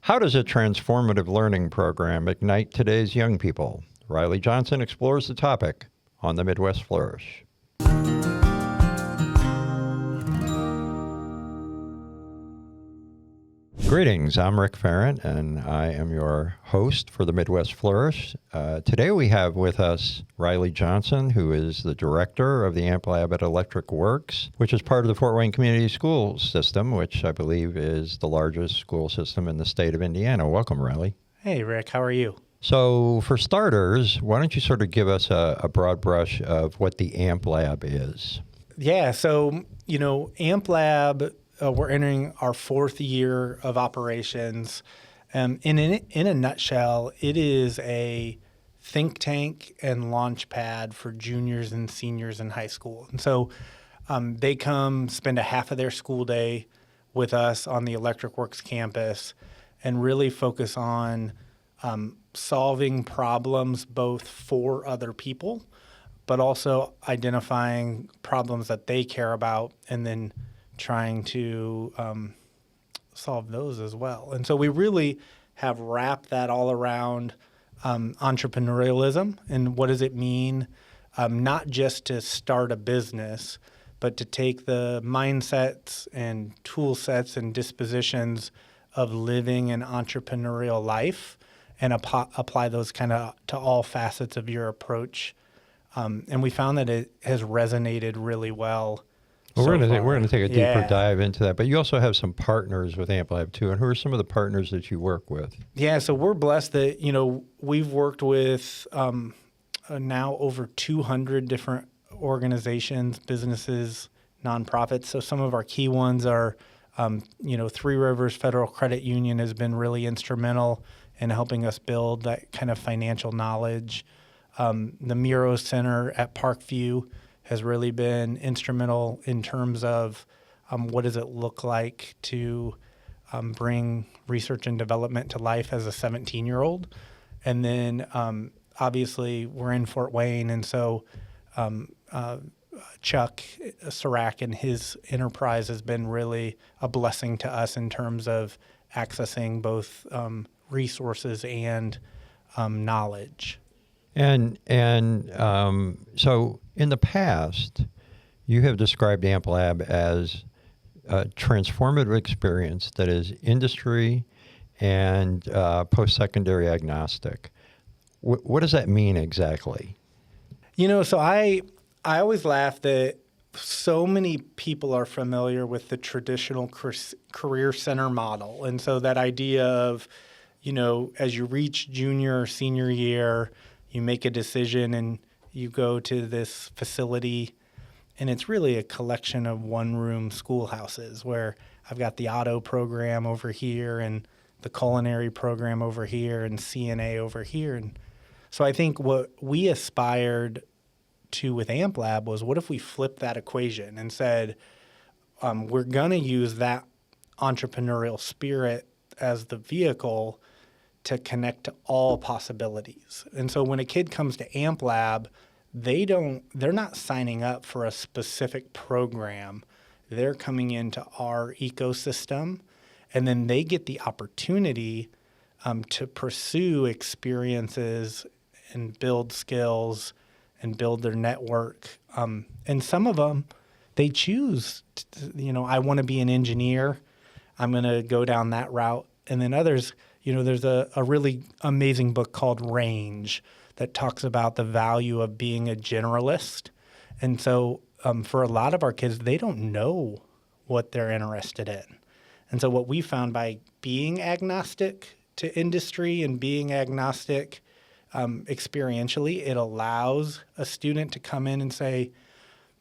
How does a transformative learning program ignite today's young people? Riley Johnson explores the topic on the Midwest Flourish. Greetings, I'm Rick Farrant, and I am your host for the Midwest Flourish. Today we have with us Riley Johnson, who is the director of the AMP Lab at Electric Works, which is part of the Fort Wayne Community School System, which I believe is the largest school system in the state of Indiana. Welcome, Riley. Hey, Rick. How are you? So for starters, why don't you sort of give us a broad brush of what the AMP Lab is? Yeah, so, AMP Lab, we're entering our fourth year of operations. In a nutshell, it is a think tank and launch pad for juniors and seniors in high school. And so they come spend a half of their school day with us on the Electric Works campus and really focus on solving problems both for other people, but also identifying problems that they care about and then trying to solve those as well. And so we really have wrapped that all around entrepreneurialism and what does it mean, not just to start a business, but to take the mindsets and tool sets and dispositions of living an entrepreneurial life and apply those kind of to all facets of your approach. And we found that it has resonated really well. Well, we're going to take a deeper dive into that, but you also have some partners with AMP Lab too. And who are some of the partners that you work with? Yeah, so we're blessed that we've worked with now over 200 different organizations, businesses, nonprofits. So some of our key ones are, Three Rivers Federal Credit Union has been really instrumental in helping us build that kind of financial knowledge. The Miro Center at Parkview has really been instrumental in terms of what does it look like to bring research and development to life as a 17-year-old. And then obviously we're in Fort Wayne, and so Chuck Sirac and his enterprise has been really a blessing to us in terms of accessing both resources and knowledge. And so in the past, you have described AMP Lab as a transformative experience that is industry and post-secondary agnostic. What does that mean exactly? So I always laugh that so many people are familiar with the traditional career center model. And so that idea of, as you reach junior or senior year, you make a decision and you go to this facility, and it's really a collection of one-room schoolhouses where I've got the auto program over here and the culinary program over here and CNA over here. And so I think what we aspired to with AMP Lab was, what if we flipped that equation and said, we're going to use that entrepreneurial spirit as the vehicle to connect to all possibilities. And so when a kid comes to AMP Lab, they're not signing up for a specific program. They're coming into our ecosystem, and then they get the opportunity to pursue experiences and build skills and build their network. And some of them, they choose, I want to be an engineer. I'm going to go down that route. And then others, there's a really amazing book called Range that talks about the value of being a generalist. And so for a lot of our kids, they don't know what they're interested in. And so what we found by being agnostic to industry and being agnostic experientially, it allows a student to come in and say,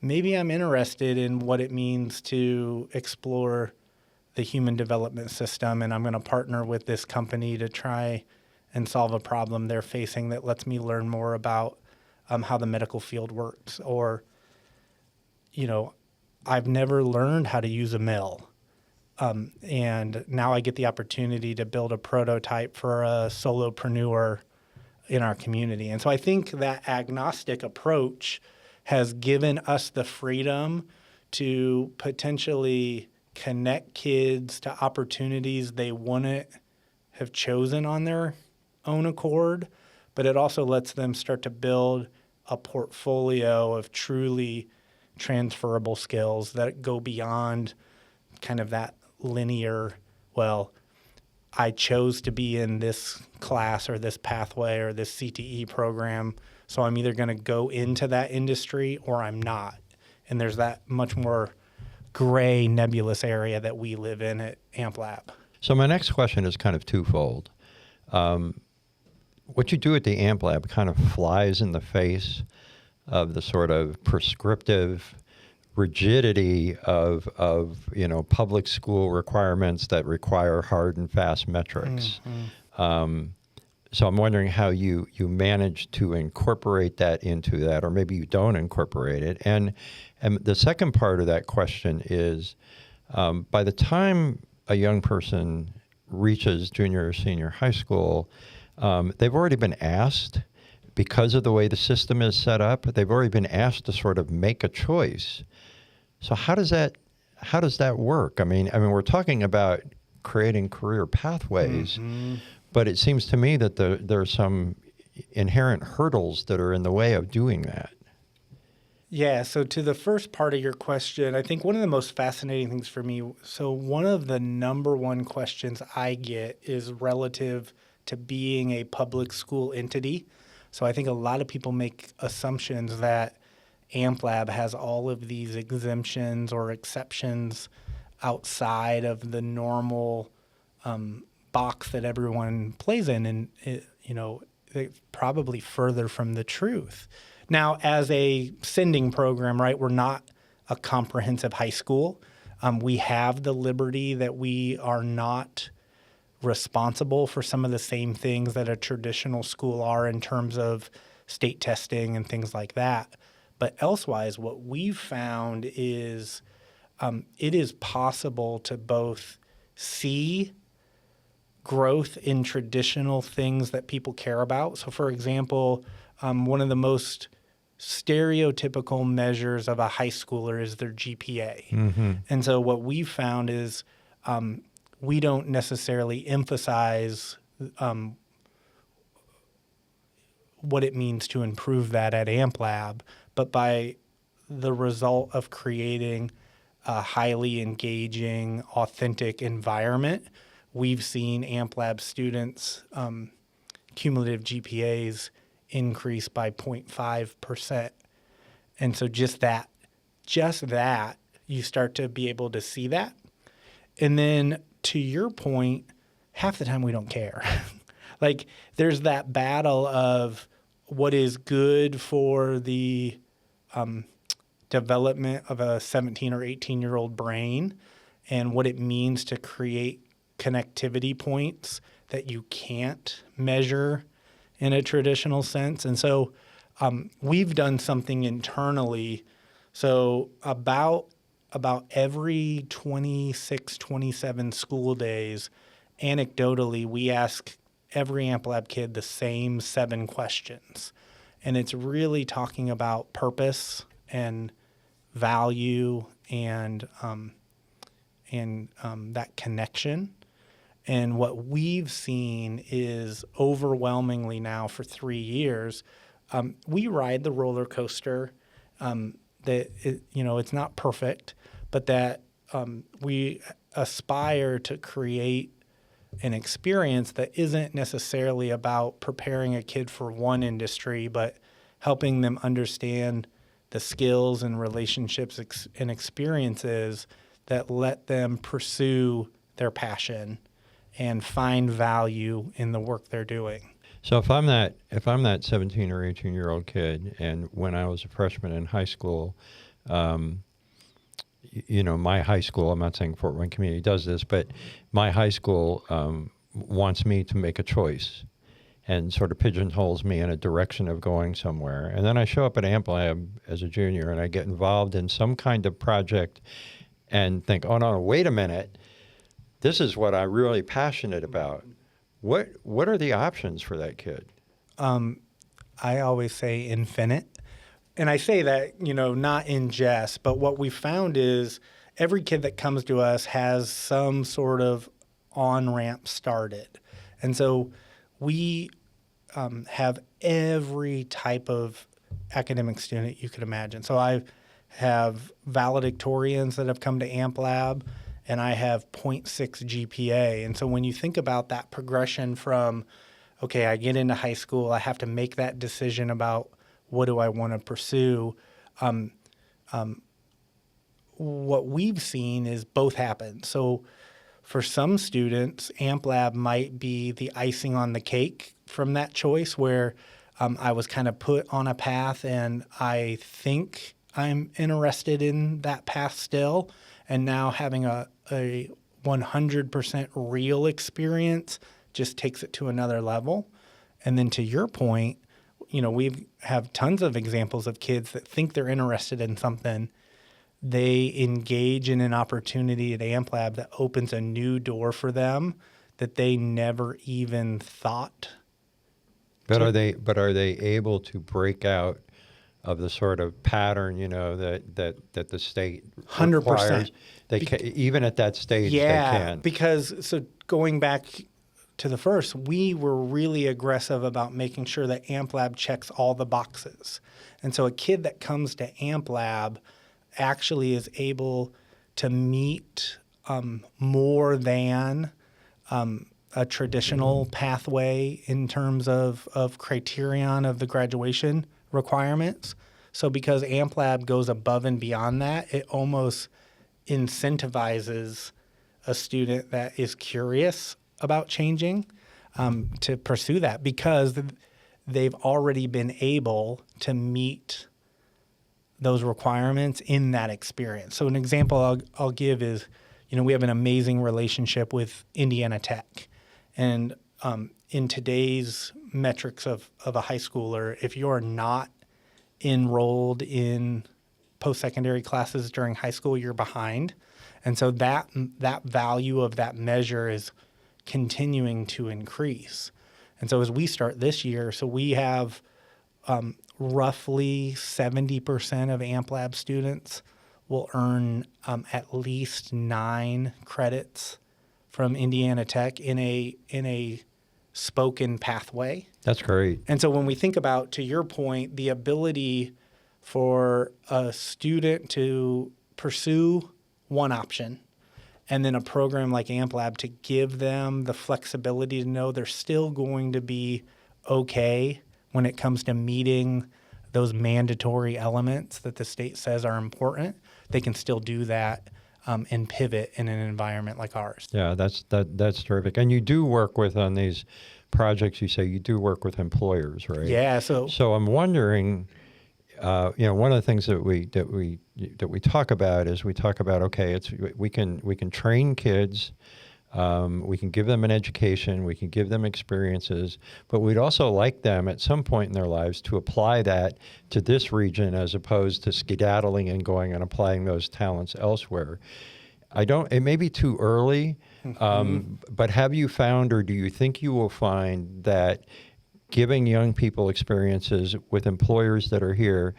maybe I'm interested in what it means to explore the human development system, and I'm going to partner with this company to try and solve a problem they're facing that lets me learn more about how the medical field works. Or, I've never learned how to use a mill, and now I get the opportunity to build a prototype for a solopreneur in our community. And so I think that agnostic approach has given us the freedom to potentially connect kids to opportunities they wouldn't have chosen on their own accord, but it also lets them start to build a portfolio of truly transferable skills that go beyond kind of that linear, well, I chose to be in this class or this pathway or this CTE program, so I'm either going to go into that industry or I'm not. And there's that much more gray, nebulous area that we live in at AmpLab. So my next question is kind of twofold. What you do at the AmpLab kind of flies in the face of the sort of prescriptive rigidity of public school requirements that require hard and fast metrics. Mm-hmm. So I'm wondering how you manage to incorporate that into that, or maybe you don't incorporate it. And the second part of that question is, by the time a young person reaches junior or senior high school, they've already been asked, because of the way the system is set up, they've already been asked to sort of make a choice. So how does that work? I mean, we're talking about creating career pathways, mm-hmm. but it seems to me that there are some inherent hurdles that are in the way of doing that. Yeah, so to the first part of your question, I think one of the most fascinating things for me, so one of the number one questions I get is relative to being a public school entity. So I think a lot of people make assumptions that AmpLab has all of these exemptions or exceptions outside of the normal box that everyone plays in, and it's probably further from the truth. Now, as a sending program, right, we're not a comprehensive high school. We have the liberty that we are not responsible for some of the same things that a traditional school are in terms of state testing and things like that. But elsewise, what we've found is it is possible to both see growth in traditional things that people care about. So, for example, one of the most stereotypical measures of a high schooler is their GPA. Mm-hmm. And so what we've found is we don't necessarily emphasize what it means to improve that at AmpLab, but by the result of creating a highly engaging, authentic environment, we've seen AmpLab students' cumulative GPAs increase by 0.5%. And so just that, you start to be able to see that. And then to your point, half the time we don't care. Like there's that battle of what is good for the development of a 17 or 18-year-old brain and what it means to create connectivity points that you can't measure in a traditional sense. And so we've done something internally. So about every 26, 27 school days, anecdotally, we ask every AmpLab kid the same 7 questions. And it's really talking about purpose and value and that connection. And what we've seen is overwhelmingly now for 3 years, we ride the roller coaster. It's not perfect, but that we aspire to create an experience that isn't necessarily about preparing a kid for one industry, but helping them understand the skills and relationships and experiences that let them pursue their passion and find value in the work they're doing. So if I'm that 17 or 18-year-old kid, and when I was a freshman in high school, my high school, I'm not saying Fort Wayne Community does this, but my high school wants me to make a choice and sort of pigeonholes me in a direction of going somewhere. And then I show up at AmpLab as a junior and I get involved in some kind of project and think, oh, no, wait a minute. This is what I'm really passionate about. What are the options for that kid? I always say infinite. And I say that, not in jest, but what we found is every kid that comes to us has some sort of on-ramp started. And so we have every type of academic student you could imagine. So I have valedictorians that have come to Amp Lab, and I have 0.6 GPA. And so when you think about that progression from, okay, I get into high school, I have to make that decision about what do I want to pursue. What we've seen is both happen. So for some students, Amp Lab might be the icing on the cake from that choice, where I was kind of put on a path and I think I'm interested in that path still. And now having a 100% real experience just takes it to another level. And then to your point, we have tons of examples of kids that think they're interested in something. They engage in an opportunity at Amp Lab that opens a new door for them that they never even thought. But are they able to break out of the sort of pattern, that the state 100%. requires? Even at that stage, they can. Because going back to the first, we were really aggressive about making sure that Amp Lab checks all the boxes. And so a kid that comes to Amp Lab actually is able to meet more than a traditional pathway in terms of criterion of the graduation requirements. So because Amp Lab goes above and beyond that, it almost incentivizes a student that is curious about changing to pursue that, because they've already been able to meet those requirements in that experience. So an example I'll give is, we have an amazing relationship with Indiana Tech. And in today's metrics of a high schooler, if you're not enrolled in post-secondary classes during high school, you're behind. And so that value of that measure is continuing to increase. And so as we start this year, so we have roughly 70% of Amp Lab students will earn at least 9 credits from Indiana Tech in a spoken pathway. That's great. And so when we think about, to your point, the ability for a student to pursue one option, and then a program like Amp Lab to give them the flexibility to know they're still going to be okay when it comes to meeting those mandatory elements that the state says are important, they can still do that and pivot in an environment like ours. Yeah, that's terrific. And you do work with, on these projects, you say you do work with employers, right? Yeah. So I'm wondering, one of the things that we talk about is okay, we can train kids, we can give them an education, we can give them experiences, but we'd also like them at some point in their lives to apply that to this region as opposed to skedaddling and going and applying those talents elsewhere. It may be too early, but have you found, or do you think you will find, that giving young people experiences with employers that are here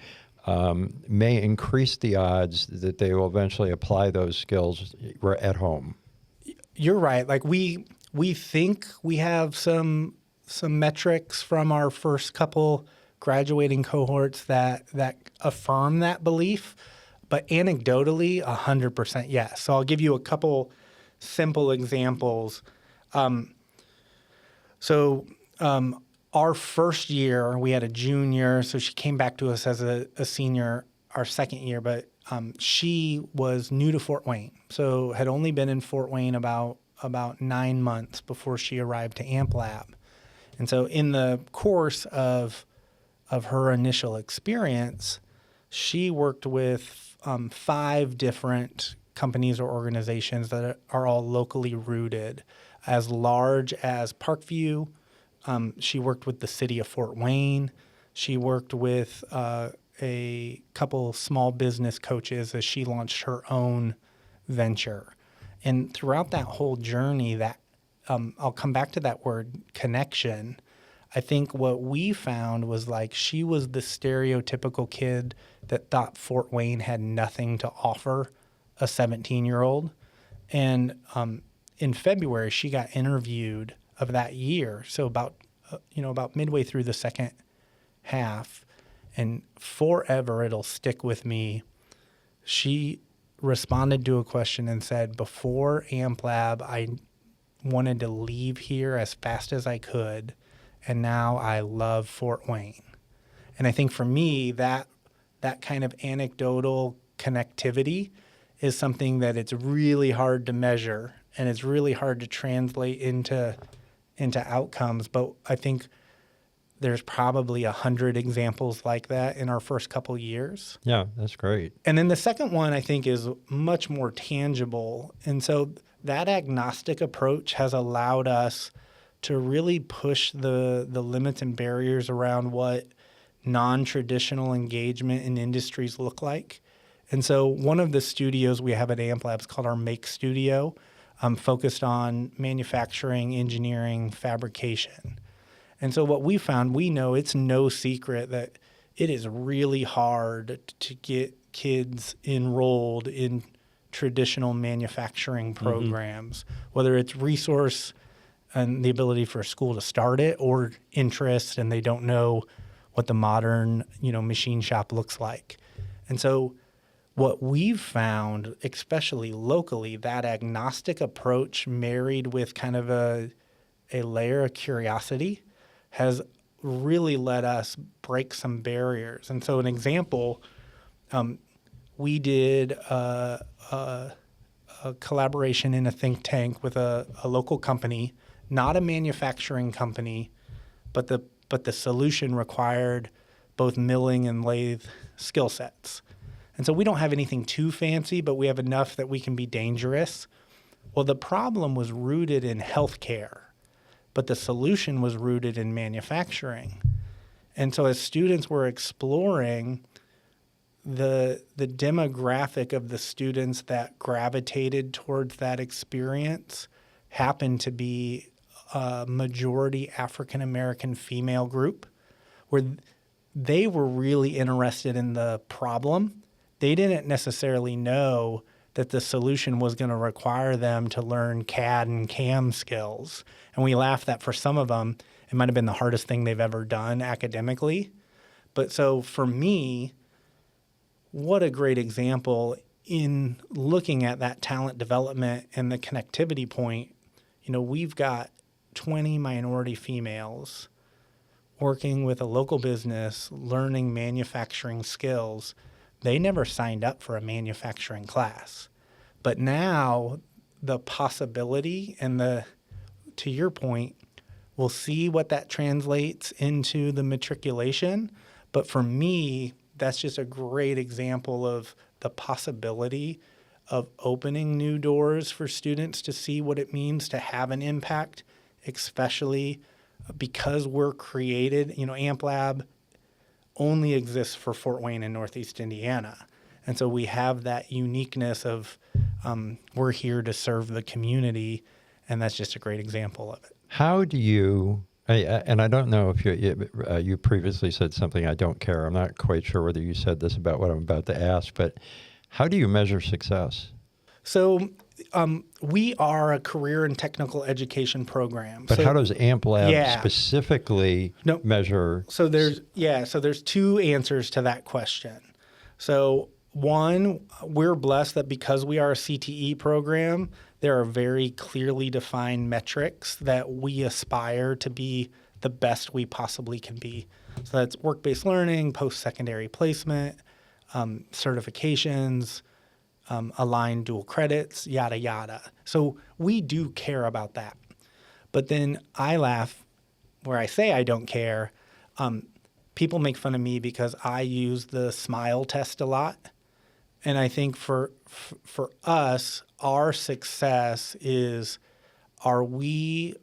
may increase the odds that they will eventually apply those skills at home? You're right. Like we think we have some metrics from our first couple graduating cohorts that affirm that belief, but anecdotally, 100% yes. So I'll give you a couple simple examples. Our first year, we had a junior, so she came back to us as a senior our second year, but she was new to Fort Wayne, so had only been in Fort Wayne about 9 months before she arrived to Amp Lab. And so in the course of her initial experience, she worked with 5 different companies or organizations that are all locally rooted, as large as Parkview. She worked with the city of Fort Wayne. She worked with a couple small business coaches as she launched her own venture. And throughout that whole journey, that I'll come back to that word, connection. I think what we found was, like, she was the stereotypical kid that thought Fort Wayne had nothing to offer a 17-year-old. And in February, she got interviewed of that year. So about midway through the second half, and forever it'll stick with me. She responded to a question and said, before AmpLab, I wanted to leave here as fast as I could, and now I love Fort Wayne. And I think for me, that kind of anecdotal connectivity is something that it's really hard to measure, and it's really hard to translate into outcomes. But I think there's probably 100 examples like that in our first couple years. Yeah, that's great. And then the second one, I think, is much more tangible. And so that agnostic approach has allowed us to really push the limits and barriers around what non-traditional engagement in industries look like. And so one of the studios we have at AmpLab is called our Make Studio, focused on manufacturing, engineering, fabrication. And so what we found, we know it's no secret that it is really hard to get kids enrolled in traditional manufacturing programs, whether it's resource and the ability for a school to start it, or interest, and they don't know what the modern, machine shop looks like. And so what we've found, especially locally, that agnostic approach married with kind of a layer of curiosity has really let us break some barriers. And so an example, we did a collaboration in a think tank with a local company, not a manufacturing company, but the solution required both milling and lathe skill sets. And so we don't have anything too fancy, but we have enough that we can be dangerous. Well, the problem was rooted in healthcare, but the solution was rooted in manufacturing. And so as students were exploring, the demographic of the students that gravitated towards that experience happened to be a majority African-American female group, where they were really interested in the problem. They didn't necessarily know that the solution was going to require them to learn CAD and CAM skills. And we laugh that for some of them, it might have been the hardest thing they've ever done academically. But so for me, what a great example in looking at that talent development and the connectivity point. We've got 20 minority females working with a local business, learning manufacturing skills. They never signed up for a manufacturing class. But now the possibility and to your point, we'll see what that translates into the matriculation. But for me, that's just a great example of the possibility of opening new doors for students to see what it means to have an impact, especially because we're created, AmpLab only exists for Fort Wayne and Northeast Indiana. And so we have that uniqueness of we're here to serve the community, and that's just a great example of it. How do you, and I don't know if you previously said something, I don't care. I'm not quite sure whether you said this about what I'm about to ask, but how do you measure success? So we are a career and technical education program. But how does AmpLab specifically measure? So there's two answers to that question. So one, we're blessed that because we are a CTE program, there are very clearly defined metrics that we aspire to be the best we possibly can be. So that's work-based learning, post-secondary placement, certifications, aligned dual credits, yada, yada. So we do care about that. But then I laugh where I say I don't care. People make fun of me because I use the SMILE test a lot. And I think for us, our success is, are we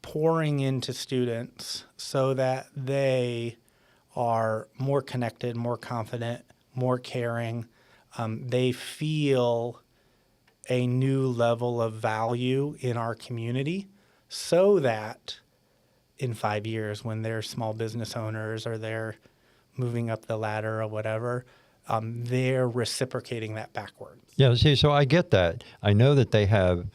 pouring into students so that they are more connected, more confident, more caring? They feel a new level of value in our community, so that in 5 years, when they're small business owners or they're moving up the ladder or whatever, they're reciprocating that backwards. Yeah, see, so I get that. I know that they have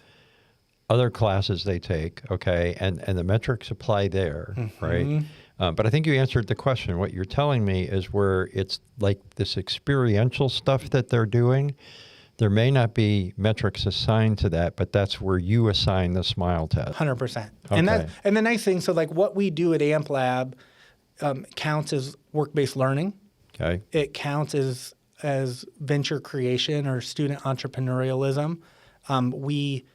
other classes they take, okay, and the metrics apply there, right? But I think you answered the question. What you're telling me is where it's like this experiential stuff that they're doing, there may not be metrics assigned to that, but that's where you assign the smile test. 100%. Okay. And the nice thing, so like what we do at AMP Lab counts as work-based learning. Okay. It counts as venture creation or student entrepreneurialism. We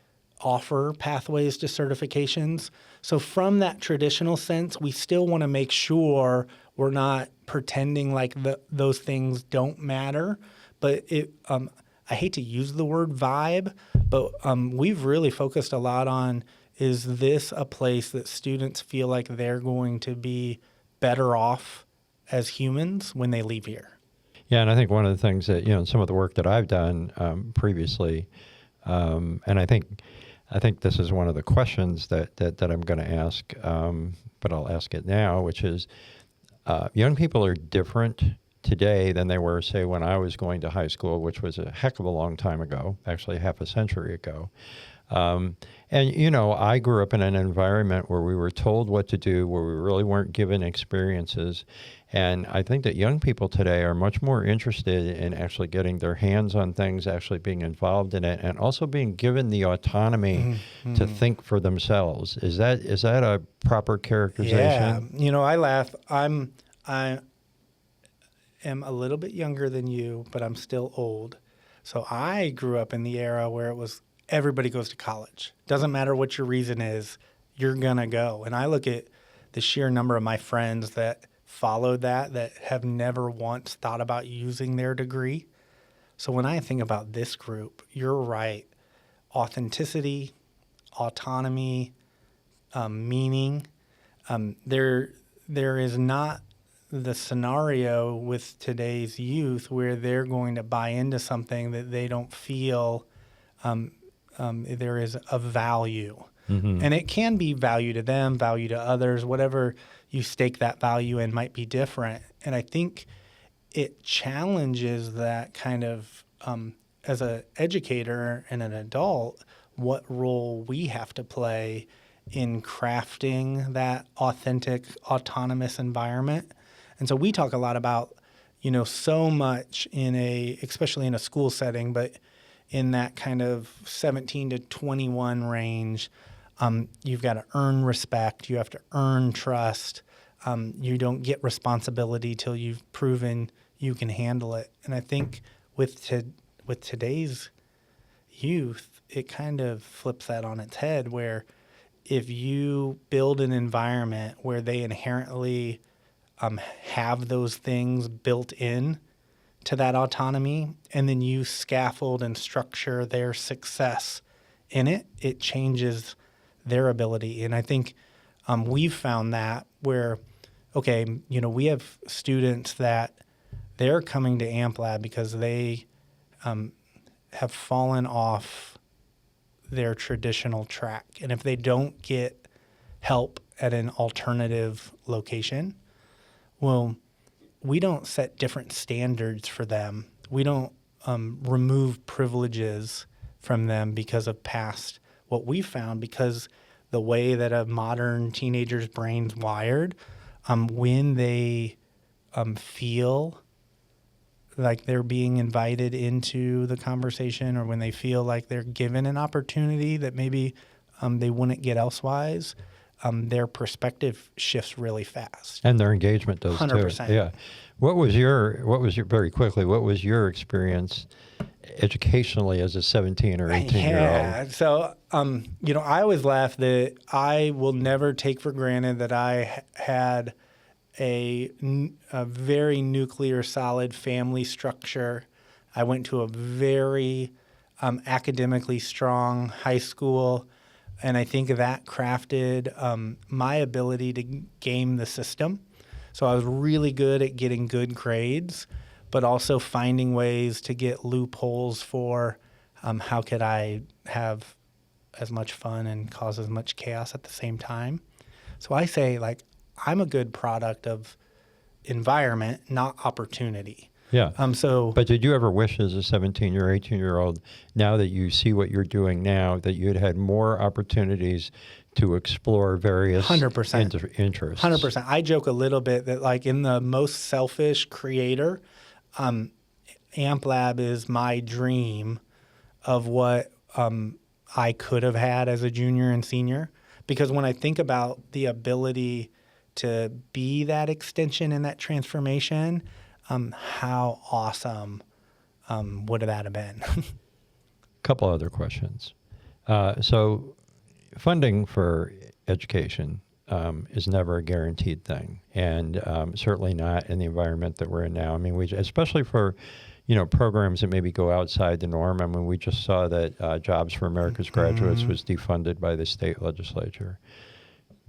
offer pathways to certifications. So from that traditional sense, we still want to make sure we're not pretending like those things don't matter. But I hate to use the word vibe, but we've really focused a lot on, is this a place that students feel like they're going to be better off as humans when they leave here? Yeah, and I think one of the things that, some of the work that I've done previously, and I think this is one of the questions that I'm going to ask, but I'll ask it now, which is young people are different today than they were, say, when I was going to high school, which was a heck of a long time ago, actually half a century ago. And, I grew up in an environment where we were told what to do, where we really weren't given experiences. And I think that young people today are much more interested in actually getting their hands on things, actually being involved in it, and also being given the autonomy to think for themselves. Is that a proper characterization? Yeah. I laugh. I am a little bit younger than you, but I'm still old. So I grew up in the era where it was everybody goes to college. Doesn't matter what your reason is, you're going to go. And I look at the sheer number of my friends that followed that have never once thought about using their degree. So when I think about this group, you're right. Authenticity, autonomy, meaning. There is not the scenario with today's youth where they're going to buy into something that they don't feel there is a value. And it can be value to them, value to others, whatever you stake that value in might be different. And I think it challenges that kind of, as an educator and an adult, what role we have to play in crafting that authentic, autonomous environment. And so we talk a lot about, so much especially in a school setting, but in that kind of 17 to 21 range, you've got to earn respect. You have to earn trust. You don't get responsibility till you've proven you can handle it. And I think with today's youth, it kind of flips that on its head, where if you build an environment where they inherently have those things built in to that autonomy, and then you scaffold and structure their success in it, it changes their ability. And I think we've found that where, we have students that they're coming to AMP Lab because they have fallen off their traditional track. And if they don't get help at an alternative location, well, we don't set different standards for them. We don't remove privileges from them because of past. What we found, because the way that a modern teenager's brain's wired, when they feel like they're being invited into the conversation, or when they feel like they're given an opportunity that maybe they wouldn't get elsewise, their perspective shifts really fast. And their engagement does 100%. too. Yeah. What was your very quickly, what was your experience educationally as a 17 or 18-year-old? Yeah. So, I always laugh that I will never take for granted that I had a very nuclear solid family structure. I went to a very academically strong high school, and I think that crafted my ability to game the system. So I was really good at getting good grades, but also finding ways to get loopholes for how could I have as much fun and cause as much chaos at the same time. So I say, I'm a good product of environment, not opportunity. Yeah. So, But did you ever wish as a 17 or 18-year-old, now that you see what you're doing now, that you had had more opportunities to explore various 100%. interests? 100%. I joke a little bit that like in the most selfish creator, Amp Lab is my dream of what I could have had as a junior and senior. Because when I think about the ability to be that extension and that transformation, how awesome would that have been? A couple other questions. So funding for education is never a guaranteed thing, and certainly not in the environment that we're in now. I mean, especially for programs that maybe go outside the norm. I mean, we just saw that Jobs for America's Graduates was defunded by the state legislature.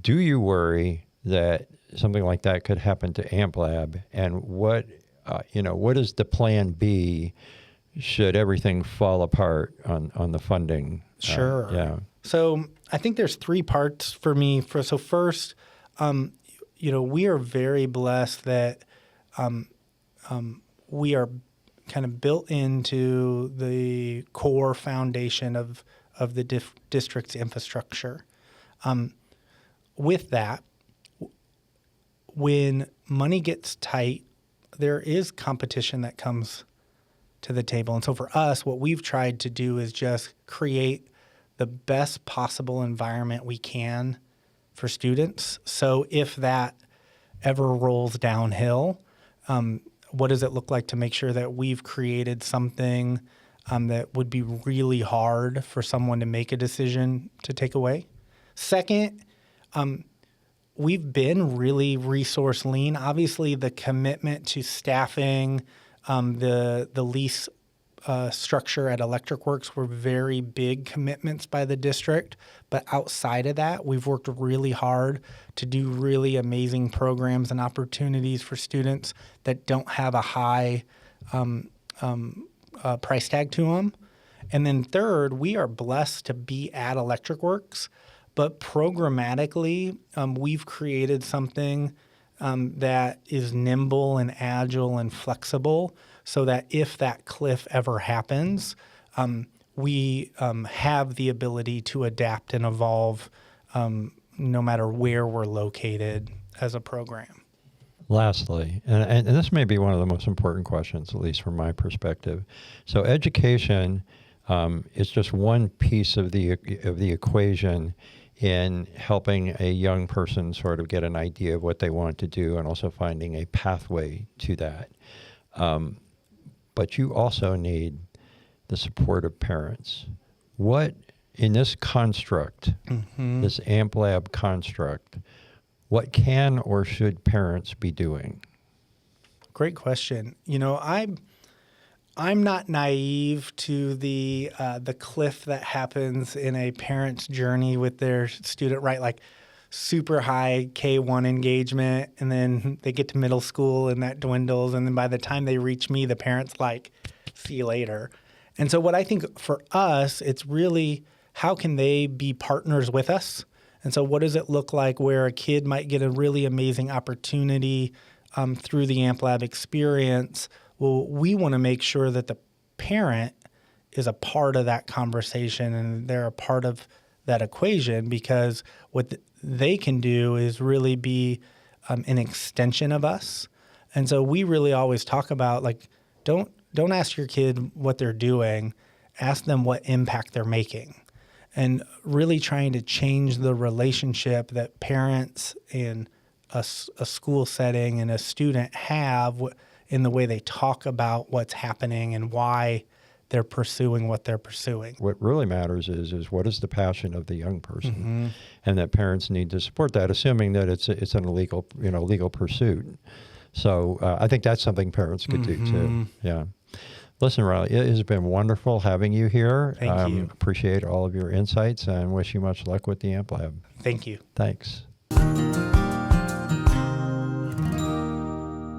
Do you worry that something like that could happen to Amp Lab? And what is the plan B should everything fall apart on the funding? Sure. Yeah. So I think there's three parts for me. So first, we are very blessed that we are kind of built into the core foundation of the district's infrastructure. With that, when money gets tight, there is competition that comes to the table. And so for us, what we've tried to do is just create the best possible environment we can for students. So if that ever rolls downhill, what does it look like to make sure that we've created something that would be really hard for someone to make a decision to take away? Second, we've been really resource lean. Obviously, the commitment to staffing, the lease structure at Electric Works were very big commitments by the district. But outside of that, we've worked really hard to do really amazing programs and opportunities for students that don't have a high price tag to them. And then third, we are blessed to be at Electric Works, but programmatically, we've created something that is nimble and agile and flexible so that if that cliff ever happens, we have the ability to adapt and evolve no matter where we're located as a program. Lastly, and this may be one of the most important questions, at least from my perspective. So education is just one piece of the equation in helping a young person sort of get an idea of what they want to do and also finding a pathway to that. But you also need the support of parents. What, in this construct, this Amp Lab construct, what can or should parents be doing? Great question. I'm not naive to the cliff that happens in a parent's journey with their student, right? Like super high K-1 engagement, and then they get to middle school and that dwindles, and then by the time they reach me, the parent's like, see you later. And so what I think for us, it's really how can they be partners with us? And so what does it look like where a kid might get a really amazing opportunity through the Amp Lab experience? Well, we want to make sure that the parent is a part of that conversation and they're a part of that equation, because what they can do is really be an extension of us. And so we really always talk about, like, don't ask your kid what they're doing, ask them what impact they're making. And really trying to change the relationship that parents and a school setting and a student have in the way they talk about what's happening and why they're pursuing what they're pursuing. What really matters is what is the passion of the young person, and that parents need to support that, assuming that it's an illegal legal pursuit. So I think that's something parents could do too. Yeah. Listen, Riley, it has been wonderful having you here. Thank you. Appreciate all of your insights and wish you much luck with the Amp Lab. Thank you. Thanks.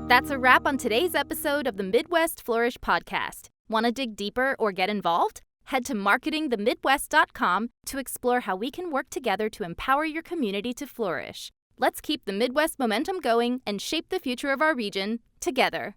That's a wrap on today's episode of the Midwest Flourish Podcast. Want to dig deeper or get involved? Head to marketingthemidwest.com to explore how we can work together to empower your community to flourish. Let's keep the Midwest momentum going and shape the future of our region together.